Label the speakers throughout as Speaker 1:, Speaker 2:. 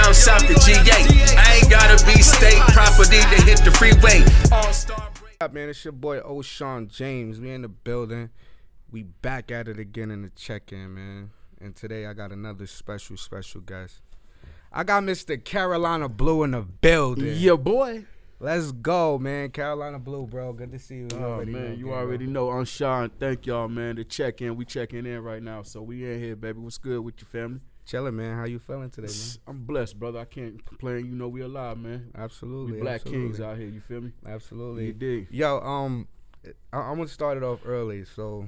Speaker 1: down south to G8. I ain't gotta be state property to hit the freeway. All-star break.
Speaker 2: Man, it's your boy O'Shawn James. We in the building. We back at it again in the check-in, man. And today I got another special guest. I got Mr. Carolina Blue in the building.
Speaker 3: Yeah, boy.
Speaker 2: Let's go, man. Carolina Blue, bro. Good to see you.
Speaker 3: You already know. I'm Sean. Thank y'all, man. To check in. We checking in right now. So we in here, baby. What's good with your family?
Speaker 2: Chilling, man. How you feeling today, man?
Speaker 3: I'm blessed, brother. I can't complain. You know we alive, man.
Speaker 2: Absolutely.
Speaker 3: We black kings out here. You feel me?
Speaker 2: Absolutely.
Speaker 3: You dig?
Speaker 2: Yo, I'm gonna start it off early. So,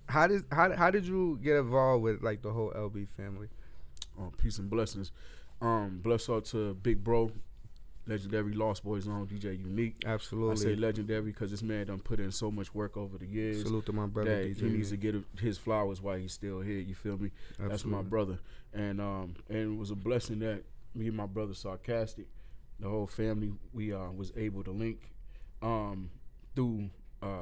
Speaker 2: how did you get involved with like the whole LB family?
Speaker 3: Peace and blessings. Bless out to Big Bro, legendary Lost Boys on DJ Unique.
Speaker 2: Absolutely.
Speaker 3: I say legendary because this man done put in so much work over the years.
Speaker 2: Salute to my brother
Speaker 3: that
Speaker 2: DJ.
Speaker 3: He needs to get his flowers while he's still here. You feel me?
Speaker 2: Absolutely.
Speaker 3: That's my brother. And it was a blessing that me and my brother Sarcastic, the whole family, we was able to link through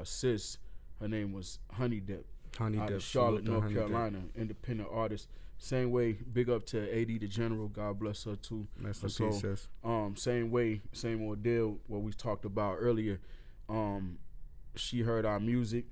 Speaker 3: sis. Her name was Honey Dip.
Speaker 2: Honey
Speaker 3: out
Speaker 2: Dip.
Speaker 3: of Charlotte,
Speaker 2: Salute to
Speaker 3: North
Speaker 2: Honey
Speaker 3: Carolina, independent artist. Same way, big up to AD the General, God bless her too.
Speaker 2: Rest in peace, sis.
Speaker 3: Same way, same ordeal, what we talked about earlier. She heard our music,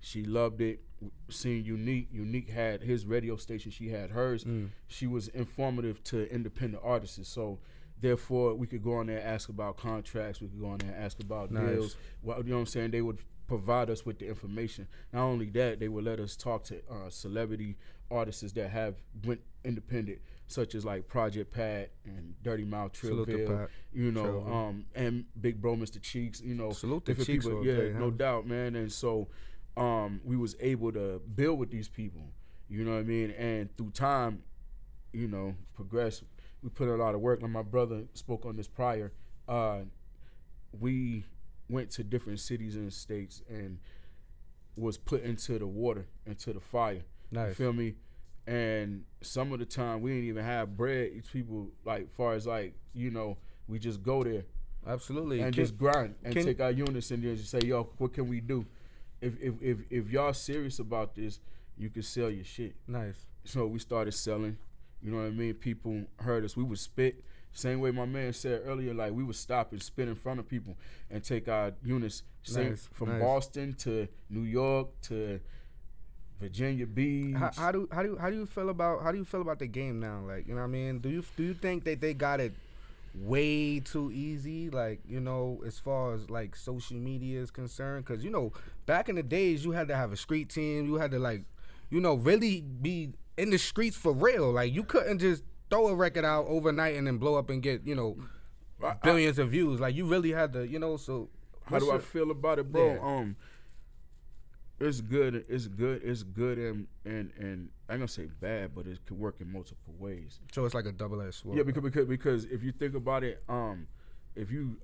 Speaker 3: she loved it. Seen Unique had his radio station, she had hers. She was informative to independent artists, so therefore we could go on there and ask about contracts, we could go on there and ask about deals. Well, you know what I'm saying? They would provide us with the information. Not only that, they would let us talk to celebrity artists that have went independent, such as like Project Pat and Dirty Mouth Trillville, you know, and Big Bro Mr. Cheeks, you know,
Speaker 2: salute the
Speaker 3: different
Speaker 2: Cheeks,
Speaker 3: people, no doubt, man. And so we was able to build with these people, you know what I mean, and through time, you know, progress. We put in a lot of work. Like my brother spoke on this prior. We went to different cities and states and was put into the water, into the fire.
Speaker 2: Nice.
Speaker 3: You feel me? And some of the time we didn't even have bread. These people, like, far as like, you know, we just go there.
Speaker 2: Absolutely.
Speaker 3: And just grind and take our units and just say, yo, what can we do? If y'all serious about this, you can sell your shit.
Speaker 2: Nice.
Speaker 3: So we started selling. You know what I mean? People heard us. We would spit. Same way my man said earlier, like we would stop and spit in front of people and take our units from Boston to New York to Virginia Beach.
Speaker 2: How do you feel about the game now? Like, you know what I mean? Do you think that they got it way too easy? Like, you know, as far as like social media is concerned, because you know back in the days you had to have a street team. You had to like, you know, really be in the streets for real. Like you couldn't just throw a record out overnight and then blow up and get, you know, billions of views. Like you really had to, you know. So
Speaker 3: how do I feel about it, bro? Yeah. It's good, and I ain't gonna say bad, but it could work in multiple ways.
Speaker 2: So it's like a double-edged sword.
Speaker 3: Yeah, because if you think about it, if you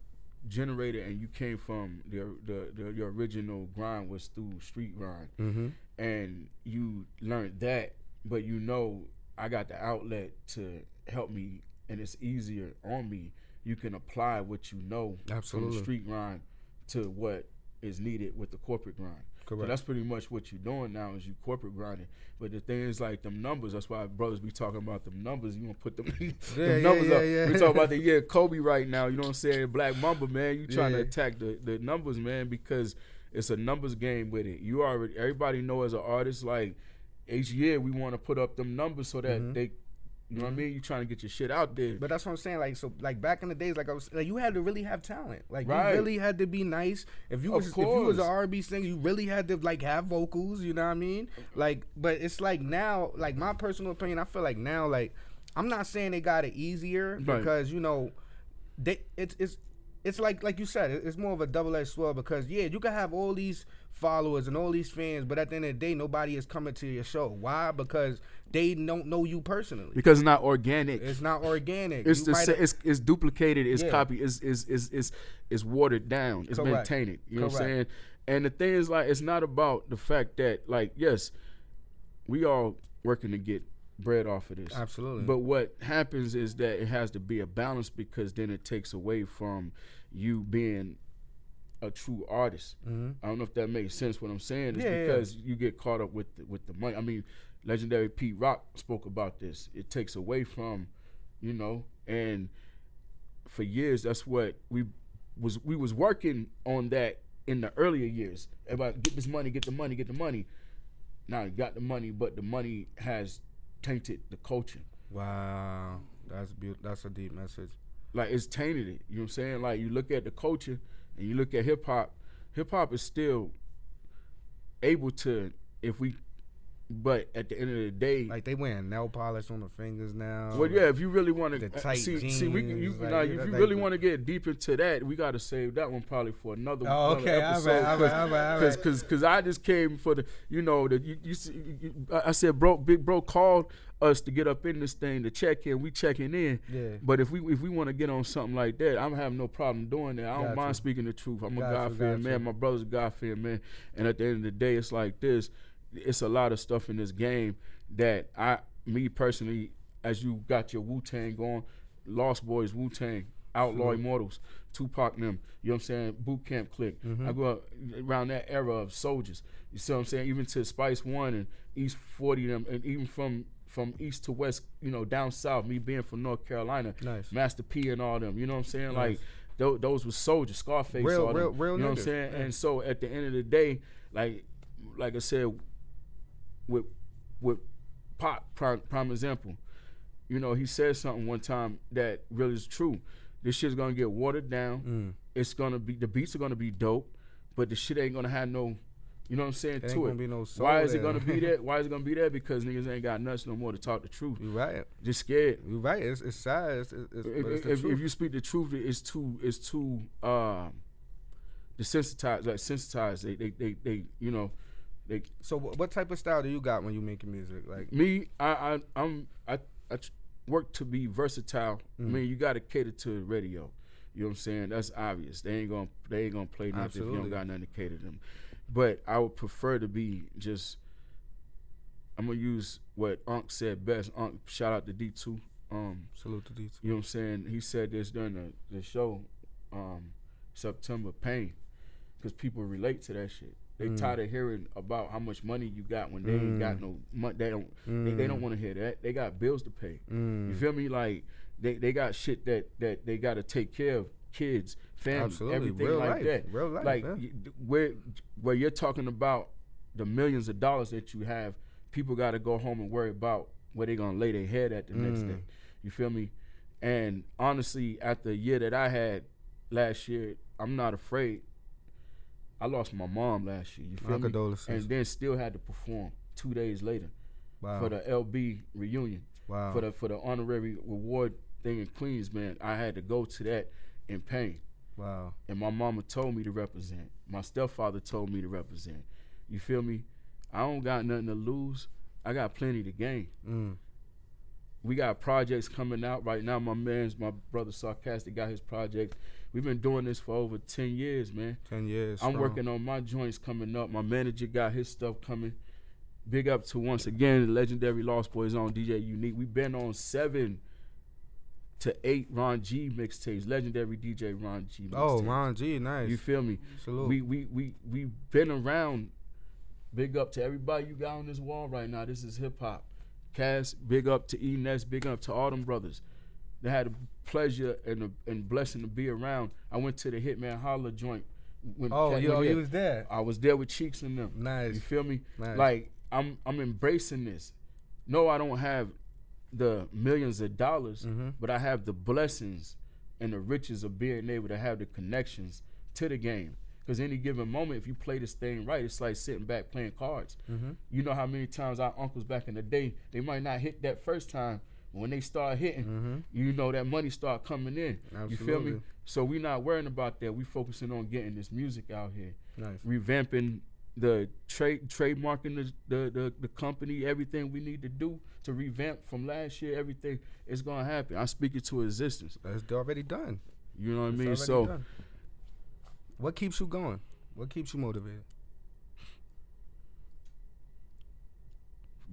Speaker 3: generated and you came from your original grind was through street grind, and you learned that, but you know I got the outlet to help me, and it's easier on me. You can apply what you know from the street grind to what is needed with the corporate grind. Correct. So that's pretty much what you're doing now is you corporate grinding. But the thing is like them numbers, that's why brothers be talking about them numbers. You gonna put them, numbers up. We talk about the Kobe right now, you know what I'm saying? Black Mamba, man, you trying to attack the numbers, man, because it's a numbers game with it. Everybody know as an artist, like each year we want to put up them numbers so that they, you know what I mean? You trying to get your shit out there.
Speaker 2: But that's what I'm saying. Like, so, like back in the days, like I was, like you had to really have talent. Like, you really had to be nice. If you was an R&B singer, you really had to like have vocals. You know what I mean? Like, but it's like now, like my personal opinion, I feel like now, like I'm not saying they got it easier because you know, it's like you said, it's more of a double-edged sword because you can have all these followers and all these fans, but at the end of the day, nobody is coming to your show. Why? Because they don't know you personally.
Speaker 3: Because it's not organic.
Speaker 2: It's not organic.
Speaker 3: It's duplicated. It's copied. It's watered down. It's been tainted. You know what I'm saying? And the thing is, like, it's not about the fact that, like, yes, we all working to get bread off of this.
Speaker 2: Absolutely.
Speaker 3: But what happens is that it has to be a balance because then it takes away from you being a true artist. I don't know if that makes sense. What I'm saying is because you get caught up with the money. I mean, legendary Pete Rock spoke about this. It takes away from you know, and for years that's what we was working on that in the earlier years. Everybody get this money, get the money, get the money. Now you got the money, but the money has tainted the culture.
Speaker 2: Wow, that's a deep message.
Speaker 3: Like it's tainted it. You know what I'm saying? Like you look at the culture and you look at hip hop. Hip hop is still able to, but at the end of the day,
Speaker 2: Like they wearing nail polish on the fingers now.
Speaker 3: well, yeah, if you really want
Speaker 2: The
Speaker 3: to
Speaker 2: tight
Speaker 3: see,
Speaker 2: jeans,
Speaker 3: if
Speaker 2: like,
Speaker 3: you
Speaker 2: like-
Speaker 3: really want to get deep into that, we got to save that one probably for another,
Speaker 2: Oh, okay,
Speaker 3: episode.
Speaker 2: all right.
Speaker 3: Because I just came for the, you see, I said, big bro called us to get up in this thing to check in. We checking in.
Speaker 2: Yeah.
Speaker 3: But if we want to get on something like that, I'm having no problem doing that. I don't
Speaker 2: Got
Speaker 3: mind
Speaker 2: you.
Speaker 3: speaking the truth. I'm a
Speaker 2: Got you,
Speaker 3: God-fearing
Speaker 2: got
Speaker 3: man.
Speaker 2: you.
Speaker 3: My brother's a God-fearing man. And at the end of the day, it's like this. It's a lot of stuff in this game that me personally, as you got your Wu-Tang going, Lost Boys, Wu-Tang, Outlaw Immortals, Tupac and them, you know what I'm saying, Boot Camp Clique. I grew up around that era of soldiers. You see what I'm saying? Even to Spice One and East 40 them, and even from east to west, down south, me being from North Carolina,
Speaker 2: Nice.
Speaker 3: Master P and all them, you know what I'm saying?
Speaker 2: Nice.
Speaker 3: Like those were soldiers, Scarface,
Speaker 2: Real-
Speaker 3: all them,
Speaker 2: real
Speaker 3: you know what I'm
Speaker 2: niggas.
Speaker 3: saying?
Speaker 2: Yeah.
Speaker 3: And so at the end of the day, like I said, with prime example, he said something one time that really is true. This shit's gonna get watered down. It's gonna be, the beats are gonna be dope, but the shit ain't gonna have no, you know what I'm saying,
Speaker 2: There ain't
Speaker 3: to
Speaker 2: gonna
Speaker 3: it.
Speaker 2: be no soul
Speaker 3: Why is it
Speaker 2: there.
Speaker 3: gonna be there? Why is it gonna be there? Because niggas ain't got nuts no more to talk the truth.
Speaker 2: You right.
Speaker 3: Just scared.
Speaker 2: You right. It's sad. It's but it's the
Speaker 3: If
Speaker 2: truth.
Speaker 3: you speak the truth, it's too desensitized, like sensitized. They
Speaker 2: So what type of style do you got when you making music? Like
Speaker 3: me, I work to be versatile. I mean, you got to cater to the radio. You know what I'm saying? That's obvious. They ain't gonna play nothing if you
Speaker 2: Absolutely.
Speaker 3: don't got nothing to cater to them. But I would prefer to be just. I'm gonna use what Unc said best. Unc, shout out to D2.
Speaker 2: salute to D2.
Speaker 3: You know what I'm saying? He said this during the show, September Pain, because people relate to that shit. They tired of hearing about how much money you got when they ain't got no money. They don't want to hear that. They got bills to pay. You feel me? Like they got shit that they got to take care of, kids, family,
Speaker 2: Absolutely.
Speaker 3: everything
Speaker 2: Real
Speaker 3: like
Speaker 2: life.
Speaker 3: that.
Speaker 2: Real life,
Speaker 3: Like
Speaker 2: yeah.
Speaker 3: where you're talking about the millions of dollars that you have, people got to go home and worry about where they gonna lay their head at the next day. You feel me? And honestly, after a year that I had last year, I'm not afraid. I lost my mom last year. You feel
Speaker 2: My
Speaker 3: me?
Speaker 2: condolences.
Speaker 3: And then still had to perform 2 days later
Speaker 2: Wow.
Speaker 3: for the LB reunion.
Speaker 2: Wow.
Speaker 3: For the honorary reward thing in Queens, man. I had to go to that in pain.
Speaker 2: Wow.
Speaker 3: And my mama told me to represent. My stepfather told me to represent. You feel me? I don't got nothing to lose. I got plenty to gain. We got projects coming out right now. My brother Sarcastic got his project. We've been doing this for over 10 years, man.
Speaker 2: 10 years.
Speaker 3: I'm
Speaker 2: strong.
Speaker 3: working on my joints coming up. My manager got his stuff coming. Big up to, once again, the legendary Lost Boys on DJ Unique. We've been on 7 to 8 Ron G mixtapes. Legendary DJ Ron G mixtapes.
Speaker 2: Oh, Ron G, nice.
Speaker 3: You feel me?
Speaker 2: Salute.
Speaker 3: We been around. Big up to everybody you got on this wall right now. This is hip hop. Cass, big up to E Ness, big up to all them brothers. They had a pleasure and blessing to be around. I went to the Hitman Holla joint. When Cat
Speaker 2: you
Speaker 3: went there.
Speaker 2: was there.
Speaker 3: I was there with Cheeks and them.
Speaker 2: Nice.
Speaker 3: You feel me?
Speaker 2: Nice.
Speaker 3: Like I'm embracing this. No, I don't have the millions of dollars, but I have the blessings and the riches of being able to have the connections to the game. Because any given moment, if you play this thing right, it's like sitting back playing cards. You know how many times our uncles back in the day, they might not hit that first time. When they start hitting, you know that money start coming in. You feel me?
Speaker 2: Absolutely.
Speaker 3: So we not worrying about that. We focusing on getting this music out here.
Speaker 2: Nice.
Speaker 3: Revamping the trademarking the company, everything we need to do to revamp from last year, everything is gonna happen. I speak it to existence.
Speaker 2: That's already done.
Speaker 3: You know what I
Speaker 2: It's
Speaker 3: mean?
Speaker 2: already
Speaker 3: So
Speaker 2: done. What keeps you going? What keeps you motivated?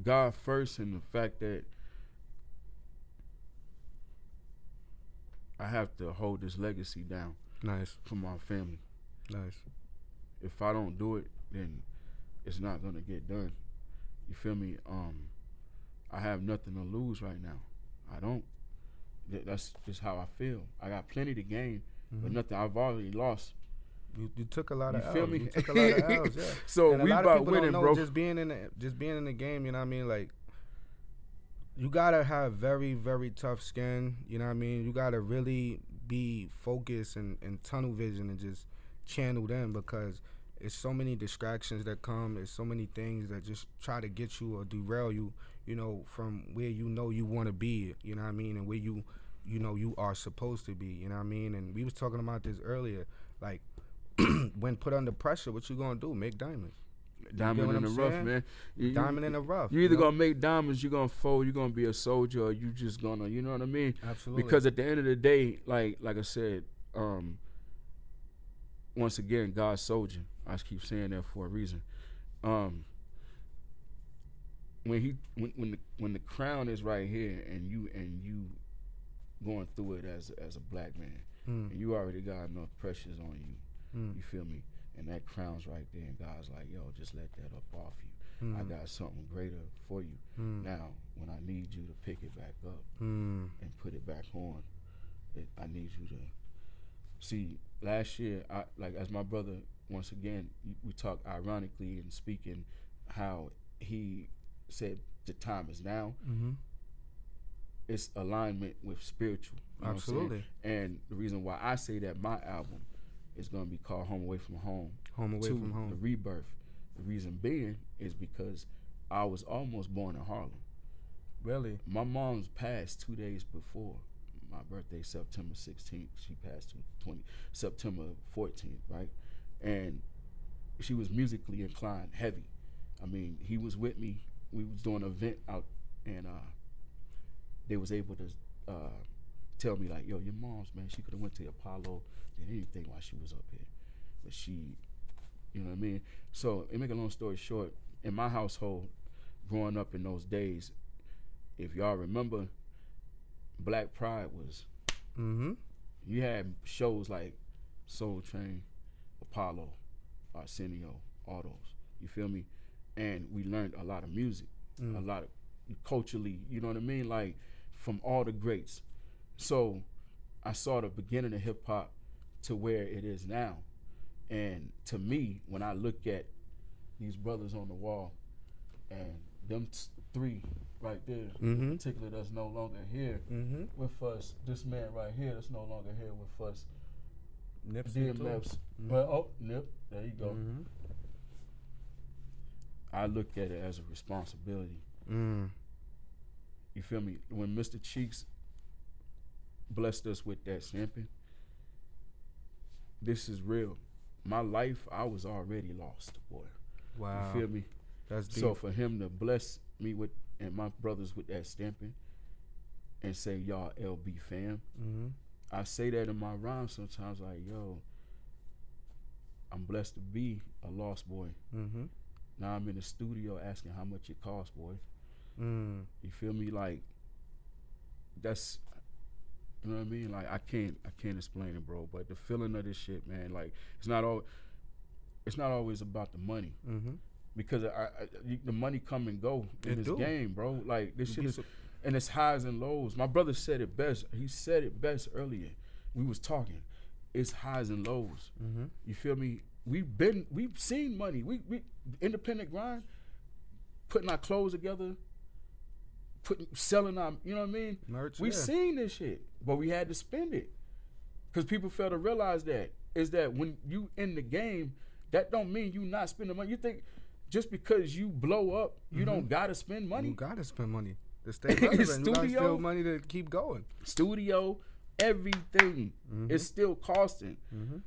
Speaker 3: God first, and the fact that I have to hold this legacy down
Speaker 2: Nice.
Speaker 3: for my family.
Speaker 2: Nice.
Speaker 3: If I don't do it, then it's not gonna get done. You feel me? I have nothing to lose right now. I don't. That's just how I feel. I got plenty to gain, but nothing. I've already lost.
Speaker 2: You took a lot of
Speaker 3: You
Speaker 2: L's.
Speaker 3: feel me?
Speaker 2: You took a lot of L's, yeah.
Speaker 3: So
Speaker 2: And a
Speaker 3: we
Speaker 2: lot of
Speaker 3: about
Speaker 2: people
Speaker 3: winning,
Speaker 2: don't know,
Speaker 3: bro.
Speaker 2: just being in the game, you know what I mean? Like, you gotta have very, very tough skin, you know what I mean? You gotta really be focused and tunnel vision and just channeled in, because it's so many distractions that come. There's so many things that just try to get you or derail you, you know, from where you want to be, you know what I mean, and where you are supposed to be, you know what I mean? And we was talking about this earlier, like, when put under pressure, what you gonna do? Make diamonds.
Speaker 3: Diamond in the rough,
Speaker 2: saying?
Speaker 3: man.
Speaker 2: Diamond in the rough.
Speaker 3: You either
Speaker 2: know?
Speaker 3: gonna make diamonds, you're gonna fold, you're gonna be a soldier, or you just gonna, you know what I mean?
Speaker 2: Absolutely.
Speaker 3: Because at the end of the day, like I said, once again, God's soldier. I just keep saying that for a reason. When the crown is right here, and you going through it as a black man, and you already got enough pressures on you. You feel me? And that crown's right there, and God's like, yo, just let that up off you. I got something greater for you. Now, when I need you to pick it back up and put it back on, I need you to see. Last year, as my brother, once again, we talked ironically and speaking how he said the time is now. It's alignment with spiritual. You know
Speaker 2: Absolutely.
Speaker 3: And the reason why I say that my album is going to be called Home Away From Home.
Speaker 2: Home Away From Home.
Speaker 3: The rebirth. The reason being is because I was almost born in Harlem.
Speaker 2: Really?
Speaker 3: My mom's passed 2 days before my birthday, September 16th. She passed September 14th, right? And she was musically inclined, heavy. I mean, he was with me. We was doing an event out, and they was able to tell me, like, yo, your mom's, man, she could have went to Apollo, did anything while she was up here. But she, you know what I mean? So, to make a long story short, in my household, growing up in those days, if y'all remember, Black Pride was, you had shows like Soul Train, Apollo, Arsenio, all those, you feel me? And we learned a lot of music, a lot of culturally, you know what I mean? Like, from all the greats. So I saw the beginning of hip hop to where it is now. And to me, when I look at these brothers on the wall and them three right there, in particular that's no longer here with us, this man right here that's no longer here with us,
Speaker 2: Nipsey
Speaker 3: DMF's, Nip, there you go. I look at it as a responsibility. You feel me? When Mr. Cheeks blessed us with that stamping, this is real. My life, I was already lost, boy.
Speaker 2: Wow.
Speaker 3: You feel me?
Speaker 2: That's deep.
Speaker 3: So for him to bless me with, and my brothers with that stamping, and say, y'all LB fam, I say that in my rhymes sometimes, like, yo, I'm blessed to be a lost boy. Now I'm in the studio asking how much it costs, boy. You feel me? Like, that's, you know what I mean? Like, I can't explain it, bro. But the feeling of this shit, man, like, it's not always about the money. Because the money come and go in this game, bro. Like, this shit is, and it's highs and lows. My brother said it best. He said it best earlier. We was talking. It's highs and lows. You feel me? We've seen money. We independent grind, putting our clothes together, selling our, you know what I mean?
Speaker 2: Merch,
Speaker 3: We've seen this shit, but we had to spend it. Because people fail to realize that, is that when you in the game, that don't mean you not spending money. You think just because you blow up, you don't gotta spend money?
Speaker 2: You gotta spend money to stay relevant. You gotta still money to keep going.
Speaker 3: Studio, everything is still costing.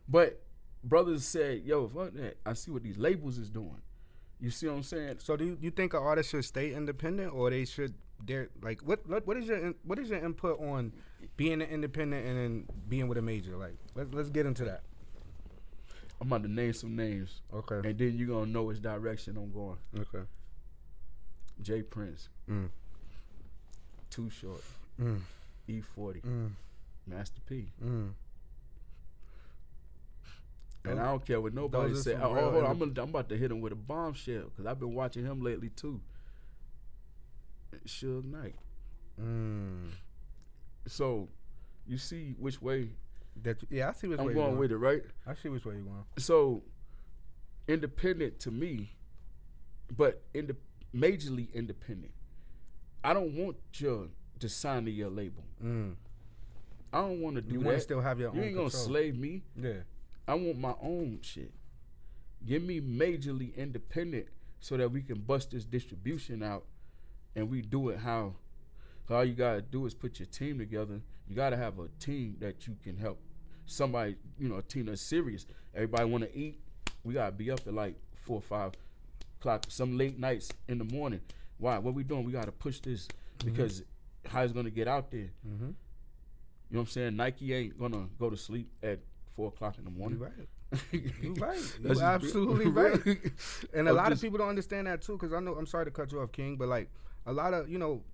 Speaker 3: But brothers said, yo, fuck that. I see what these labels is doing. You see what I'm saying?
Speaker 2: So do you think an artist should stay independent, or they should? They're like, what is your input on being an independent and then being with a major? Like, let's get into that.
Speaker 3: I'm about to name some names.
Speaker 2: Okay.
Speaker 3: And then you're gonna know which direction I'm going.
Speaker 2: Okay.
Speaker 3: Jay Prince. Too Short. E40. Master P. And I don't care what nobody say. Oh, hold on, I'm about to hit him with a bombshell because I've been watching him lately too. Suge Knight. So, you see which way
Speaker 2: Yeah, I see which way
Speaker 3: I'm
Speaker 2: you're
Speaker 3: going with it, right?
Speaker 2: I see which way you're going.
Speaker 3: So, independent to me, but majorly independent. I don't want you to sign to your label. I don't want to do
Speaker 2: You
Speaker 3: that.
Speaker 2: want to still have your own
Speaker 3: You ain't
Speaker 2: control.
Speaker 3: gonna slave me.
Speaker 2: Yeah.
Speaker 3: I want my own shit. Give me majorly independent so that we can bust this distribution out, and we do it how. All you gotta do is put your team together. You gotta have a team that you can help. Somebody, a team that's serious. Everybody want to eat. We gotta be up at like 4 or 5 o'clock. Some late nights in the morning. Why? What we doing? We gotta push this because how it's gonna get out there. You know what I'm saying? Nike ain't gonna go to sleep at 4 o'clock in the morning.
Speaker 2: You're right. You're right.
Speaker 3: That's
Speaker 2: You're absolutely right. And a lot of
Speaker 3: just-
Speaker 2: people don't understand that too, because I'm sorry to cut you off, King, but like a lot of,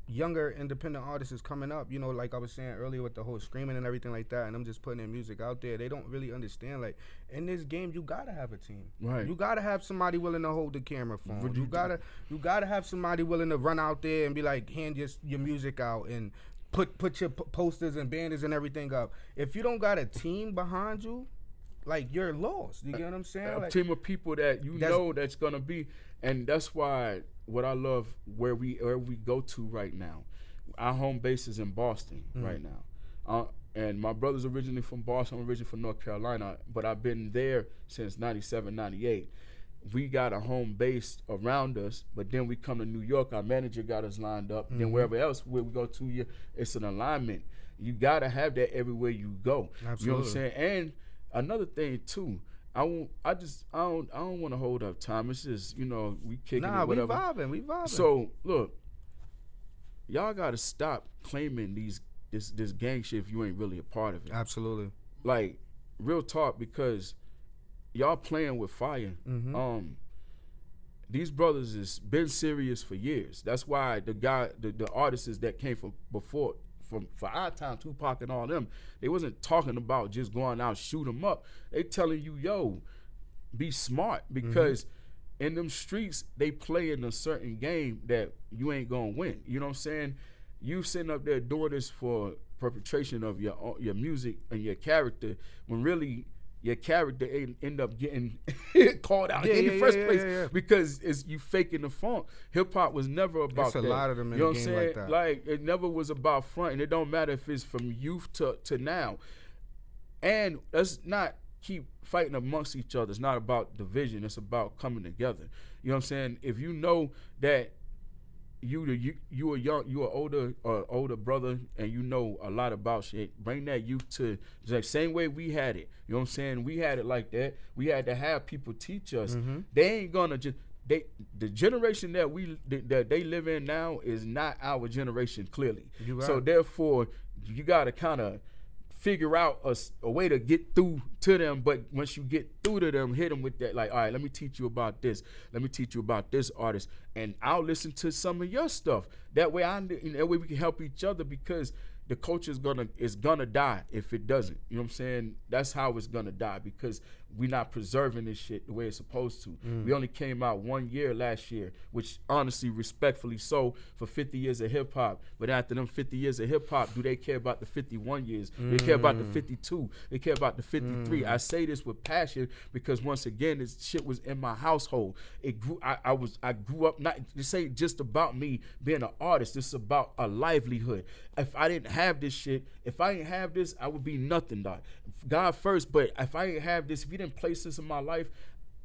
Speaker 2: younger independent artists is coming up, like I was saying earlier with the whole streaming and everything like that, and I'm just putting their music out there. They don't really understand, like, in this game, you gotta have a team.
Speaker 3: Right.
Speaker 2: You gotta have somebody willing to hold the camera phone. You gotta have somebody willing to run out there and be like, hand your music out and put your posters and banners and everything up. If you don't got a team behind you, like, you're lost. You get what I'm saying?
Speaker 3: A
Speaker 2: Like,
Speaker 3: team of people that that's gonna be, and that's why what I love where we go to right now. Our home base is in Boston right now, and my brother's originally from Boston. I'm originally from North Carolina, but I've been there since '97, '98. We got a home base around us, but then we come to New York. Our manager got us lined up. Then wherever else where we go to, it's an alignment. You gotta have that everywhere you go.
Speaker 2: Absolutely.
Speaker 3: You know what I'm saying? And another thing too, I don't want to hold up time. It's just we kicking it,
Speaker 2: we
Speaker 3: whatever.
Speaker 2: vibing.
Speaker 3: So look, y'all gotta stop claiming this gang shit if you ain't really a part of it.
Speaker 2: Absolutely.
Speaker 3: Like, real talk, because y'all playing with fire. These brothers has been serious for years. That's why the artists that came from before. For our time, Tupac and all them, they wasn't talking about just going out, shoot them up. They telling you, yo, be smart, because in them streets, they play in a certain game that you ain't gonna win. You know what I'm saying? You sitting up there doing this for perpetration of your music and your character, when really your character end up getting called out in the first place because it's you faking the funk. Hip hop was never about
Speaker 2: It's a
Speaker 3: that.
Speaker 2: lot of them in
Speaker 3: you know
Speaker 2: the
Speaker 3: what I'm
Speaker 2: game
Speaker 3: saying?
Speaker 2: like that.
Speaker 3: Like, it never was about front, and it don't matter if it's from youth to now. And let's not keep fighting amongst each other. It's not about division. It's about coming together. You know what I'm saying? If you know that you an older brother, and you know a lot about shit, bring that youth to the same way we had it. You know what I'm saying? We had it like that. We had to have people teach us. They ain't gonna just the generation that they live in now is not our generation, clearly.
Speaker 2: You're right.
Speaker 3: So therefore, you gotta kind of figure out a way to get through to them. But once you get through to them, hit them with that, like, all right, let me teach you about this. Let me teach you about this artist, and I'll listen to some of your stuff. That way, that way we can help each other, because the culture is gonna die if it doesn't. You know what I'm saying? That's how it's gonna die, because we're not preserving this shit the way it's supposed to. We only came out 1 year last year, which honestly, respectfully so, for 50 years of hip hop. But after them 50 years of hip hop, do they care about the 51 years? They care about the 52. They care about the 53. I say this with passion because, once again, this shit was in my household. It grew. I grew up. Not this ain't just about me being an artist. This is about a livelihood. If I didn't have this shit, if I didn't have this, I would be nothing, dog. God first, but if I didn't have this, if you didn't place this in my life,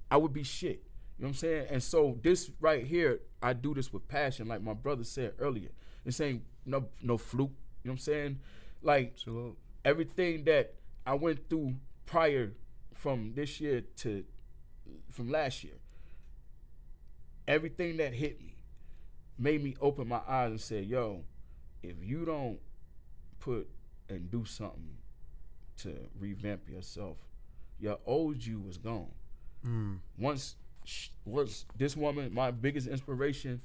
Speaker 3: I would be shit. You know what I'm saying? And so this right here, I do this with passion, like my brother said earlier. This ain't no fluke. You know what I'm saying? Like,
Speaker 2: Absolutely.
Speaker 3: everything that I went through prior from this year to from last year, everything that hit me made me open my eyes and say, yo, if you don't put and do something to revamp yourself, your old you is gone. Once this woman, my biggest inspiration,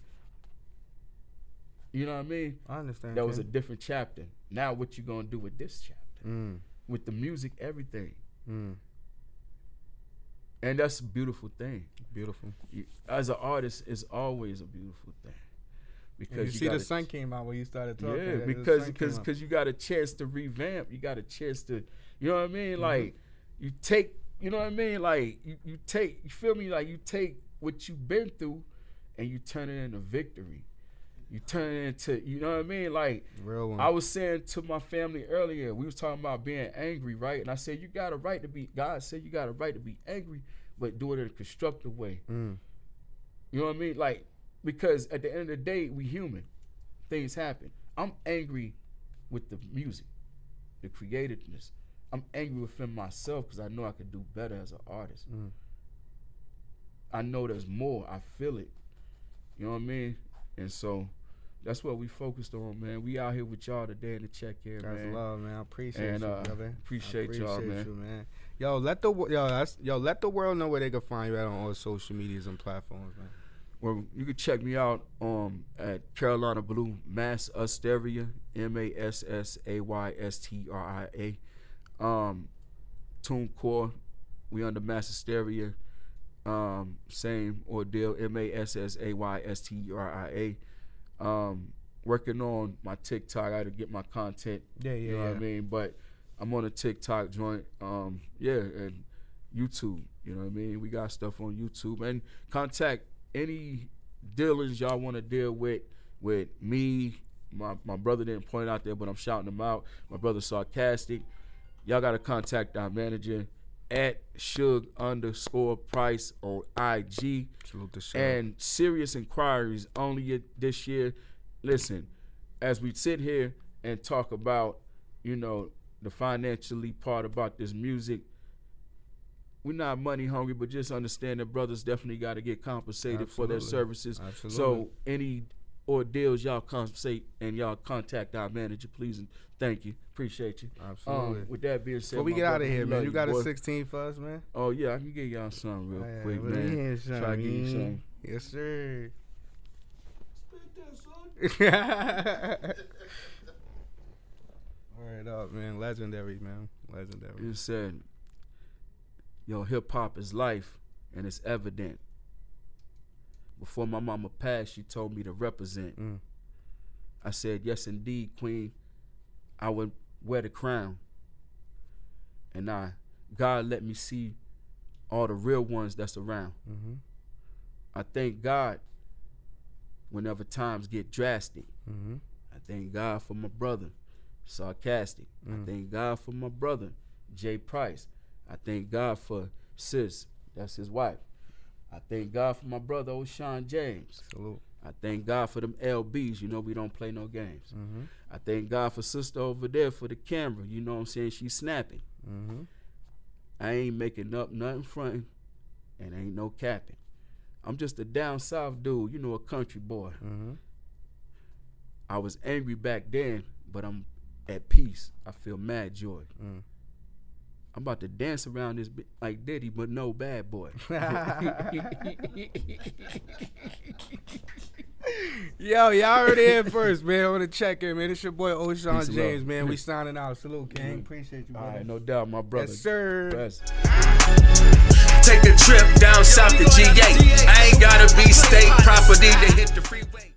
Speaker 3: you know what I mean?
Speaker 2: I understand.
Speaker 3: That was a different chapter. Now what you gonna do with this chapter? With the music, everything. And that's a beautiful thing.
Speaker 2: Beautiful.
Speaker 3: As an artist, it's always a beautiful thing. because
Speaker 2: And you see the
Speaker 3: gotta-
Speaker 2: sun came out when you started talking.
Speaker 3: Yeah,
Speaker 2: the
Speaker 3: because
Speaker 2: sun came out.
Speaker 3: because you got a chance to revamp. You got a chance to, you know what I mean?
Speaker 2: Mm-hmm.
Speaker 3: Like you take, you know what I mean? Like you take, you feel me? Like you take what you've been through, and you turn it into victory. You turn it into, you know what I mean? Like
Speaker 2: Real one.
Speaker 3: I was saying to my family earlier, we was talking about being angry, right? And I said you got a right to be. God said you got a right to be angry, but do it in a constructive way.
Speaker 2: Mm.
Speaker 3: You know what I mean? Like, because at the end of the day, we human. Things happen. I'm angry with the music, the creativeness. I'm angry within myself because I know I could do better as an artist.
Speaker 2: Mm.
Speaker 3: I know there's more. I feel it. You know what I mean? And so that's what we focused on, man. We out here with y'all today in the check here,
Speaker 2: That's
Speaker 3: man.
Speaker 2: love, man. I appreciate
Speaker 3: And,
Speaker 2: you, brother.
Speaker 3: appreciate y'all, man.
Speaker 2: you, man. Yo, let the let the world know where they can find you at on all social medias and platforms, man.
Speaker 3: Well, you can check me out at Carolina Blue Mass Asteria, MassAystria. TuneCore, we under Mass Asteria. Same ordeal, MassAystria. Working on my TikTok. I got to get my content. You know what I mean? But I'm on a TikTok joint. And YouTube. You know what I mean? We got stuff on YouTube. And contact any dealers y'all want to deal with me. My brother didn't point out there, but I'm shouting them out. My brother Sarcastic. Y'all got to contact our manager at Suge_Price on IG.
Speaker 2: Salute the show.
Speaker 3: And serious inquiries only this year. Listen, as we sit here and talk about, you know, the financially part about this music, we're not money hungry, but just understand that brothers definitely got to get compensated for their
Speaker 2: Absolutely.
Speaker 3: services.
Speaker 2: Absolutely.
Speaker 3: So any ordeals, y'all compensate and y'all contact our manager, please, and thank you. Appreciate you.
Speaker 2: Absolutely.
Speaker 3: With that being said,
Speaker 2: Before we
Speaker 3: my
Speaker 2: get out
Speaker 3: brother,
Speaker 2: of here,
Speaker 3: we
Speaker 2: man,
Speaker 3: love
Speaker 2: you got
Speaker 3: boy.
Speaker 2: a 16 for us, man?
Speaker 3: Oh yeah, I can give y'all some real
Speaker 2: Yeah,
Speaker 3: quick,
Speaker 2: let me hear
Speaker 3: man.
Speaker 2: some,
Speaker 3: Try to give you
Speaker 2: man.
Speaker 3: some.
Speaker 2: Yes, sir. Word up, man. Legendary, man. Legendary.
Speaker 3: It said, yo, hip hop is life, and it's evident. Before my mama passed, she told me to represent.
Speaker 2: Mm.
Speaker 3: I said, yes, indeed, queen. I would wear the crown. And God let me see all the real ones that's around.
Speaker 2: Mm-hmm.
Speaker 3: I thank God whenever times get drastic.
Speaker 2: Mm-hmm.
Speaker 3: I thank God for my brother, Sarcastic. I thank God for my brother, Jay Price. I thank God for Sis, that's his wife. I thank God for my brother, O'Shawn James.
Speaker 2: Salute.
Speaker 3: I thank God for them LBs. You know we don't play no games.
Speaker 2: Mm-hmm.
Speaker 3: I thank God for sister over there for the camera. You know what I'm saying? She's snapping.
Speaker 2: Mm-hmm.
Speaker 3: I ain't making up nothing fronting, and ain't no capping. I'm just a down south dude, you know, a country boy.
Speaker 2: Mm-hmm.
Speaker 3: I was angry back then, but I'm at peace. I feel mad joy.
Speaker 2: Mm.
Speaker 3: I'm about to dance around this like Diddy, but no bad boy.
Speaker 2: Yo, y'all heard it here first, man. On the check-in, man. It's your boy O'Shawn
Speaker 3: Peace and
Speaker 2: James,
Speaker 3: love.
Speaker 2: man. We signing out. Salute, King. Appreciate you,
Speaker 3: All
Speaker 2: brother.
Speaker 3: right, no doubt, my brother.
Speaker 2: Yes, sir.
Speaker 3: Best.
Speaker 1: Take a trip down south to GA. I ain't gotta be state property to hit the freeway.